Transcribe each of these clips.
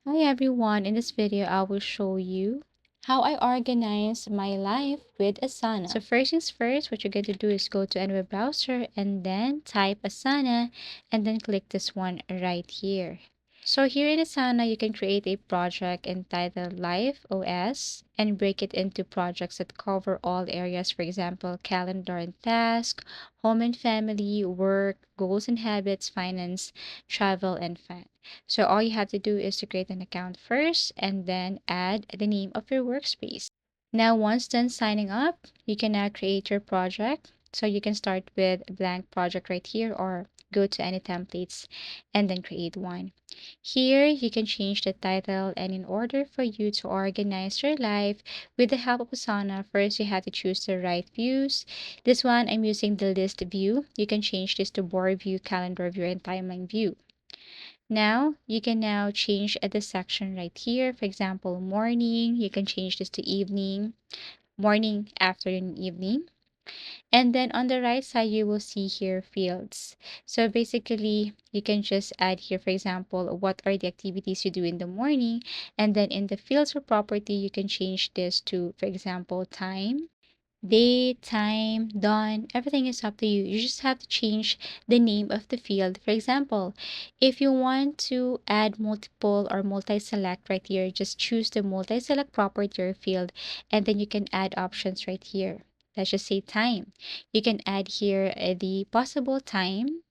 Hi everyone, in this video I will show you how I organize my life with Asana. So first things first, what you're going to do is go to any web browser and then type Asana and then click this one right here. So here in Asana, you can create a project entitled Life OS and break it into projects that cover all areas, for example, calendar and task, home and family, work, goals and habits, finance, travel, and fun. So all you have to do is to create an account first and then add the name of your workspace. Now, once done signing up, you can now create your project. So you can start with a blank project right here or go to any templates and then create one. Here, you can change the title, and in order for you to organize your life with the help of Asana, first you have to choose the right views. This one, I'm using the list view. You can change this to board view, calendar view, and timeline view. Now, you can now change at the section right here. For example, morning, you can change this to evening, morning, afternoon, evening. And then on the right side, you will see here fields. So basically, you can just add here, for example, what are the activities you do in the morning. And then in the fields or property, you can change this to, for example, time, date, time, done, everything is up to you. You just have to change the name of the field. For example, if you want to add multiple or multi-select right here, just choose the multi-select property or field, and then you can add options right here. Let's just say time. You can add here the possible time.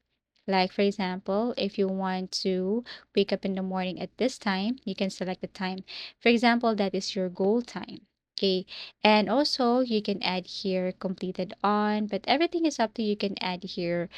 Like, for example, if you want to wake up in the morning at this time, you can select the time. For example, that is your goal time. Okay. And also, you can add here completed on, but everything is up to you. You can add here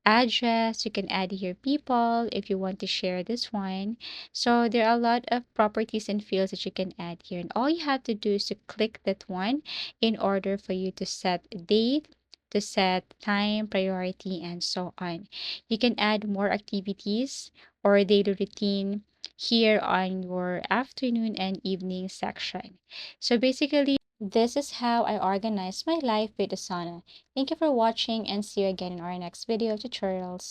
address, you can add here people if you want to share this one. So, there are a lot of properties and fields that you can add here. And all you have to do is to click that one in order for you to set date, to set time, priority, and so on. You can add more activities or daily routine here on your afternoon and evening section. So basically, this is how I organize my life with Asana. Thank you for watching and see you again in our next video tutorials.